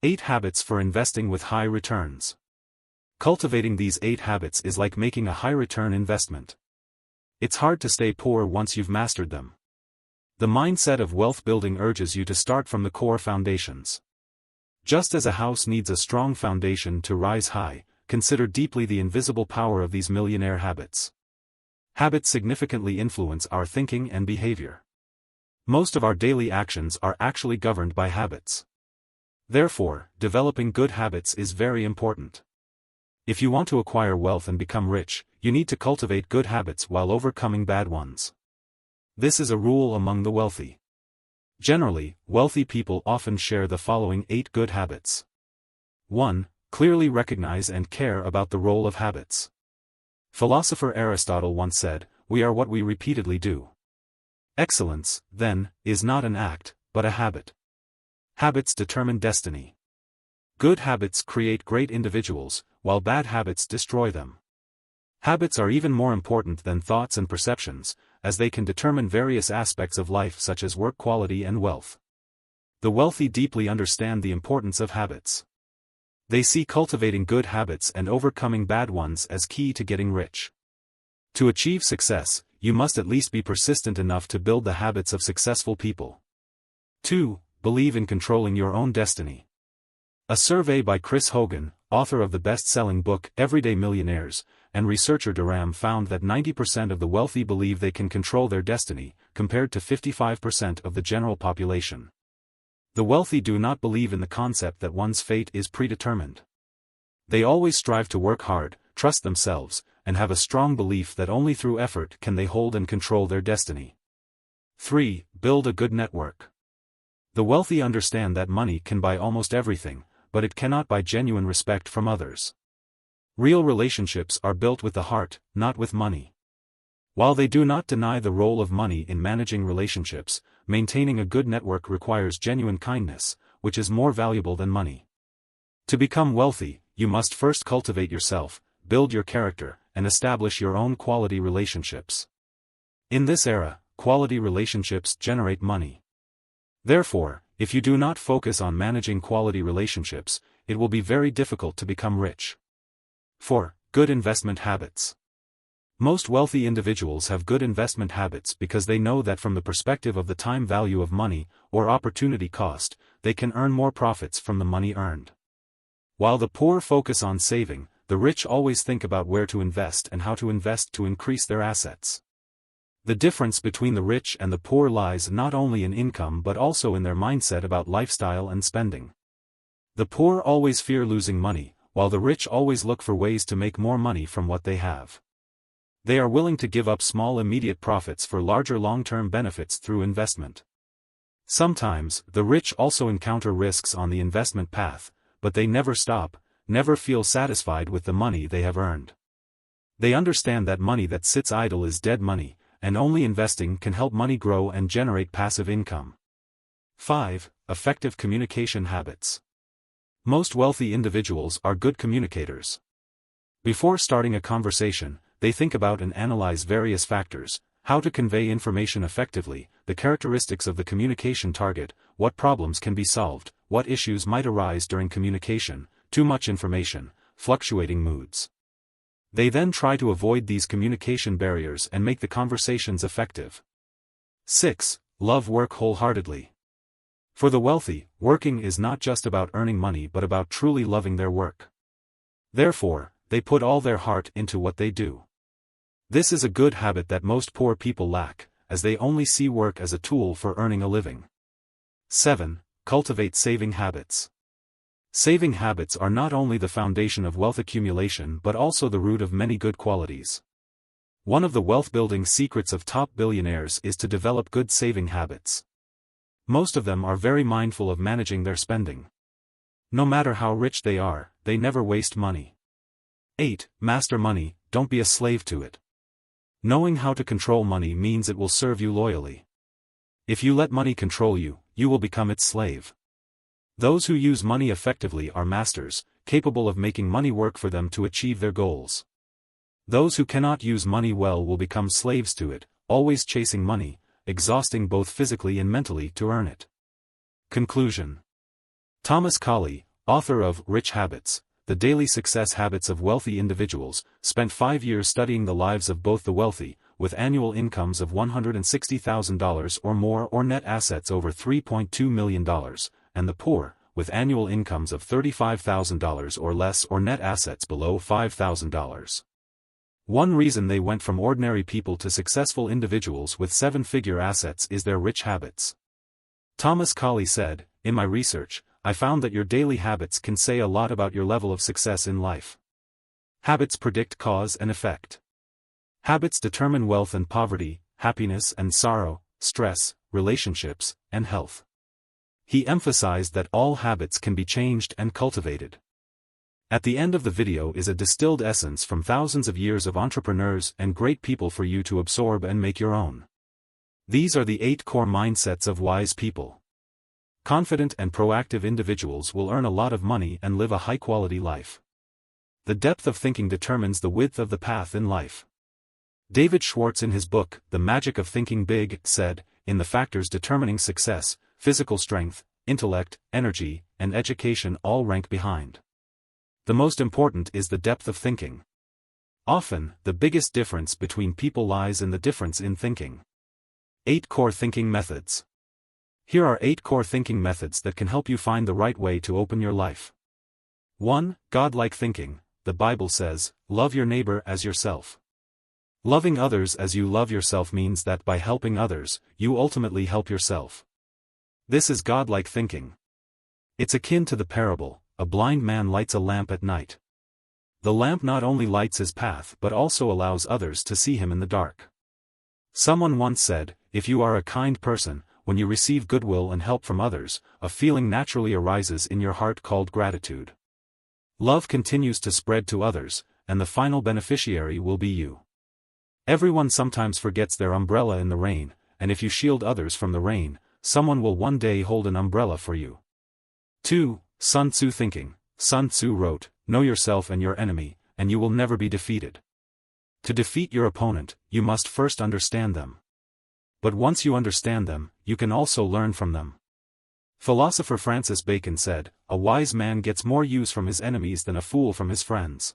8 Habits for Investing with High Returns. Cultivating these 8 habits is like making a high-return investment. It's hard to stay poor once you've mastered them. The mindset of wealth building urges you to start from the core foundations. Just as a house needs a strong foundation to rise high, consider deeply the invisible power of these millionaire habits. Habits significantly influence our thinking and behavior. Most of our daily actions are actually governed by habits. Therefore, developing good habits is very important. If you want to acquire wealth and become rich, you need to cultivate good habits while overcoming bad ones. This is a rule among the wealthy. Generally, wealthy people often share the following 8 good habits. 1. Clearly recognize and care about the role of habits. Philosopher Aristotle once said, "We are what we repeatedly do." Excellence, then, is not an act, but a habit. Habits determine destiny. Good habits create great individuals, while bad habits destroy them. Habits are even more important than thoughts and perceptions, as they can determine various aspects of life such as work quality and wealth. The wealthy deeply understand the importance of habits. They see cultivating good habits and overcoming bad ones as key to getting rich. To achieve success, you must at least be persistent enough to build the habits of successful people. 2. Believe in controlling your own destiny. A survey by Chris Hogan, author of the best-selling book Everyday Millionaires, and researcher Durham found that 90% of the wealthy believe they can control their destiny, compared to 55% of the general population. The wealthy do not believe in the concept that one's fate is predetermined. They always strive to work hard, trust themselves, and have a strong belief that only through effort can they hold and control their destiny. 3. Build a good network. The wealthy understand that money can buy almost everything, but it cannot buy genuine respect from others. Real relationships are built with the heart, not with money. While they do not deny the role of money in managing relationships, maintaining a good network requires genuine kindness, which is more valuable than money. To become wealthy, you must first cultivate yourself, build your character, and establish your own quality relationships. In this era, quality relationships generate money. Therefore, if you do not focus on managing quality relationships, it will be very difficult to become rich. 4. Good investment habits. Most wealthy individuals have good investment habits because they know that from the perspective of the time value of money, or opportunity cost, they can earn more profits from the money earned. While the poor focus on saving, the rich always think about where to invest and how to invest to increase their assets. The difference between the rich and the poor lies not only in income but also in their mindset about lifestyle and spending. The poor always fear losing money, while the rich always look for ways to make more money from what they have. They are willing to give up small immediate profits for larger long-term benefits through investment. Sometimes, the rich also encounter risks on the investment path, but they never stop, never feel satisfied with the money they have earned. They understand that money that sits idle is dead money, and only investing can help money grow and generate passive income. 5. Effective communication habits. Most wealthy individuals are good communicators. Before starting a conversation, they think about and analyze various factors: how to convey information effectively, the characteristics of the communication target, what problems can be solved, what issues might arise during communication, too much information, fluctuating moods. They then try to avoid these communication barriers and make the conversations effective. 6. Love work wholeheartedly. For the wealthy, working is not just about earning money but about truly loving their work. Therefore, they put all their heart into what they do. This is a good habit that most poor people lack, as they only see work as a tool for earning a living. 7. Cultivate saving habits. Saving habits are not only the foundation of wealth accumulation but also the root of many good qualities. One of the wealth-building secrets of top billionaires is to develop good saving habits. Most of them are very mindful of managing their spending. No matter how rich they are, they never waste money. 8. Master money, don't be a slave to it. Knowing how to control money means it will serve you loyally. If you let money control you, you will become its slave. Those who use money effectively are masters, capable of making money work for them to achieve their goals. Those who cannot use money well will become slaves to it, always chasing money, exhausting both physically and mentally to earn it. Conclusion. Thomas Colley, author of Rich Habits, The Daily Success Habits of Wealthy Individuals, spent 5 years studying the lives of both the wealthy, with annual incomes of $160,000 or more or net assets over $3.2 million, and the poor, with annual incomes of $35,000 or less or net assets below $5,000. One reason they went from ordinary people to successful individuals with 7-figure assets is their rich habits. Thomas Colley said, "In my research, I found that your daily habits can say a lot about your level of success in life. Habits predict cause and effect. Habits determine wealth and poverty, happiness and sorrow, stress, relationships, and health." He emphasized that all habits can be changed and cultivated. At the end of the video is a distilled essence from thousands of years of entrepreneurs and great people for you to absorb and make your own. These are the 8 core mindsets of wise people. Confident and proactive individuals will earn a lot of money and live a high-quality life. The depth of thinking determines the width of the path in life. David Schwartz in his book, The Magic of Thinking Big, said, "In the factors determining success, physical strength, intellect, energy, and education all rank behind. The most important is the depth of thinking. Often, the biggest difference between people lies in the difference in thinking." 8 core thinking methods. Here are 8 core thinking methods that can help you find the right way to open your life. 1. Godlike thinking. The Bible says, "Love your neighbor as yourself." Loving others as you love yourself means that by helping others, you ultimately help yourself. This is godlike thinking. It's akin to the parable, a blind man lights a lamp at night. The lamp not only lights his path but also allows others to see him in the dark. Someone once said, "If you are a kind person, when you receive goodwill and help from others, a feeling naturally arises in your heart called gratitude. Love continues to spread to others, and the final beneficiary will be you." Everyone sometimes forgets their umbrella in the rain, and if you shield others from the rain, someone will one day hold an umbrella for you. 2. Sun Tzu thinking. Sun Tzu wrote, "Know yourself and your enemy, and you will never be defeated." To defeat your opponent, you must first understand them. But once you understand them, you can also learn from them. Philosopher Francis Bacon said, "A wise man gets more use from his enemies than a fool from his friends."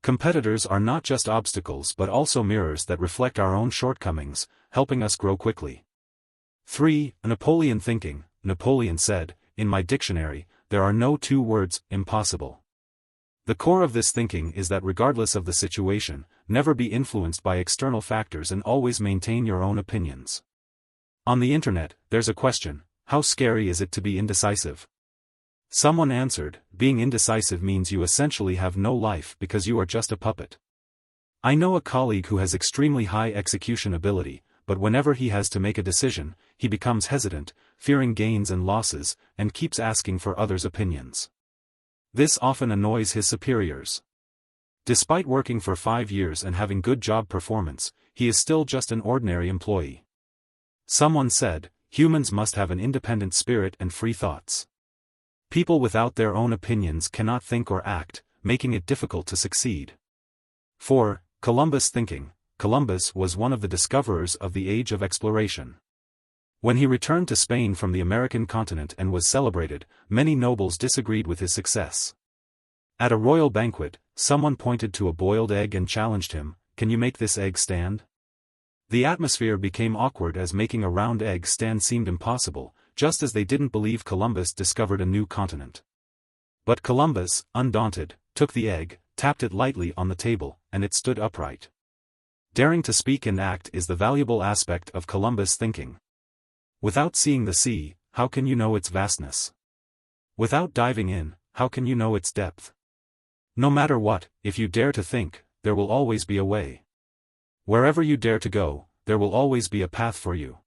Competitors are not just obstacles but also mirrors that reflect our own shortcomings, helping us grow quickly. 3. Napoleon thinking. Napoleon said, "In my dictionary, there are no 2 words, impossible." The core of this thinking is that regardless of the situation, never be influenced by external factors and always maintain your own opinions. On the internet, there's a question: how scary is it to be indecisive? Someone answered, "Being indecisive means you essentially have no life because you are just a puppet." I know a colleague who has extremely high execution ability, but whenever he has to make a decision, he becomes hesitant, fearing gains and losses, and keeps asking for others' opinions. This often annoys his superiors. Despite working for 5 years and having good job performance, he is still just an ordinary employee. Someone said, "Humans must have an independent spirit and free thoughts." People without their own opinions cannot think or act, making it difficult to succeed. 4. Columbus thinking. Columbus was one of the discoverers of the age of exploration. When he returned to Spain from the American continent and was celebrated, many nobles disagreed with his success. At a royal banquet, someone pointed to a boiled egg and challenged him, "Can you make this egg stand?" The atmosphere became awkward as making a round egg stand seemed impossible, just as they didn't believe Columbus discovered a new continent. But Columbus, undaunted, took the egg, tapped it lightly on the table, and it stood upright. Daring to speak and act is the valuable aspect of Columbus thinking. Without seeing the sea, how can you know its vastness? Without diving in, how can you know its depth? No matter what, if you dare to think, there will always be a way. Wherever you dare to go, there will always be a path for you.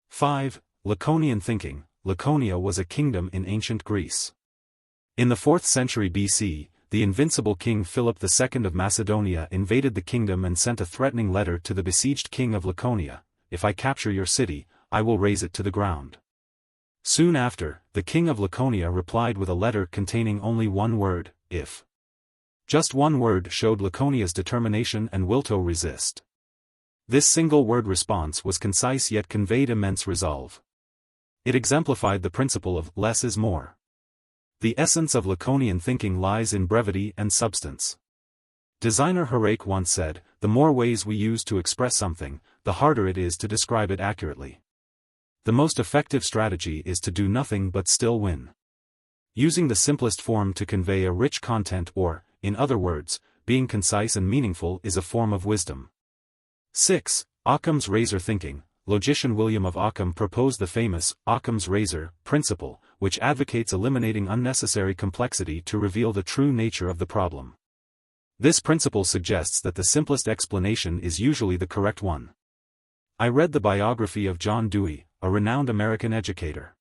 5. Laconian thinking. Laconia was a kingdom in ancient Greece. In the 4th century BC, the invincible King Philip II of Macedonia invaded the kingdom and sent a threatening letter to the besieged king of Laconia, "If I capture your city, I will raze it to the ground." Soon after, the king of Laconia replied with a letter containing only one word, "if." Just one word showed Laconia's determination and will to resist. This single-word response was concise yet conveyed immense resolve. It exemplified the principle of less is more. The essence of Lacanian thinking lies in brevity and substance. Designer Harake once said, "The more ways we use to express something, the harder it is to describe it accurately. The most effective strategy is to do nothing but still win." Using the simplest form to convey a rich content, or, in other words, being concise and meaningful, is a form of wisdom. 6. Occam's razor thinking. Logician William of Occam proposed the famous Occam's razor principle, which advocates eliminating unnecessary complexity to reveal the true nature of the problem. This principle suggests that the simplest explanation is usually the correct one. I read the biography of John Dewey, a renowned American educator.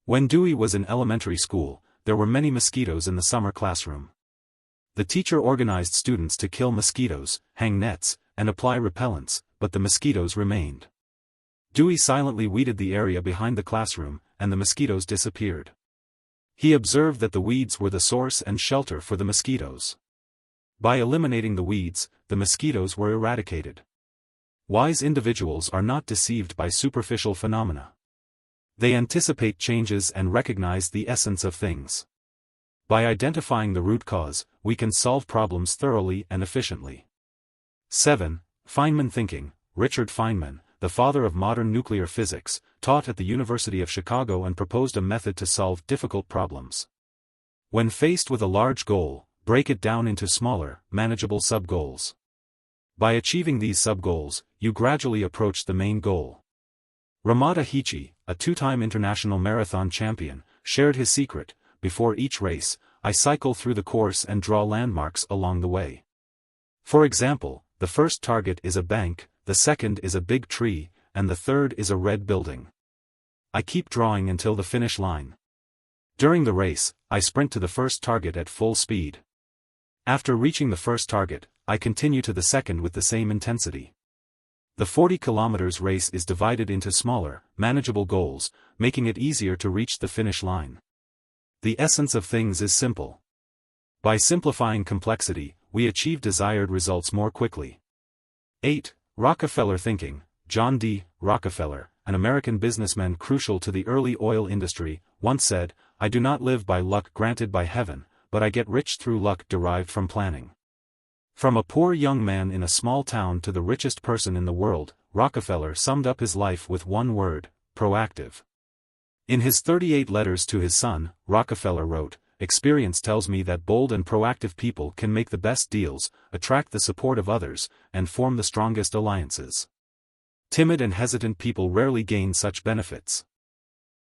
When Dewey was in elementary school, there were many mosquitoes in the summer classroom. The teacher organized students to kill mosquitoes, hang nets, and apply repellents, but the mosquitoes remained. Dewey silently weeded the area behind the classroom, and the mosquitoes disappeared. He observed that the weeds were the source and shelter for the mosquitoes. By eliminating the weeds, the mosquitoes were eradicated. Wise individuals are not deceived by superficial phenomena. They anticipate changes and recognize the essence of things. By identifying the root cause, we can solve problems thoroughly and efficiently. 7. Feynman thinking. Richard Feynman, the father of modern nuclear physics, taught at the University of Chicago and proposed a method to solve difficult problems. When faced with a large goal, break it down into smaller, manageable sub-goals. By achieving these sub-goals, you gradually approach the main goal. Ramada Hichi, a two-time international marathon champion, shared his secret: "Before each race, I cycle through the course and draw landmarks along the way. For example, the first target is a bank, the second is a big tree, and the third is a red building. I keep drawing until the finish line. During the race, I sprint to the first target at full speed. After reaching the first target, I continue to the second with the same intensity." The 40 kilometers race is divided into smaller, manageable goals, making it easier to reach the finish line. The essence of things is simple. By simplifying complexity, we achieve desired results more quickly. 8. Rockefeller thinking. John D. Rockefeller, an American businessman crucial to the early oil industry, once said, "I do not live by luck granted by heaven, but I get rich through luck derived from planning." From a poor young man in a small town to the richest person in the world, Rockefeller summed up his life with one word: proactive. In his 38 letters to his son, Rockefeller wrote, "Experience tells me that bold and proactive people can make the best deals, attract the support of others, and form the strongest alliances. Timid and hesitant people rarely gain such benefits.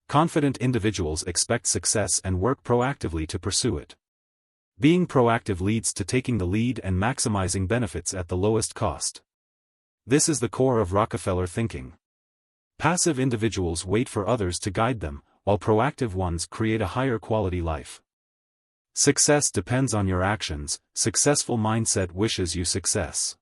Confident individuals expect success and work proactively to pursue it. Being proactive leads to taking the lead and maximizing benefits at the lowest cost." This is the core of Rockefeller thinking. Passive individuals wait for others to guide them, while proactive ones create a higher quality life. Success depends on your actions. Successful mindset wishes you success.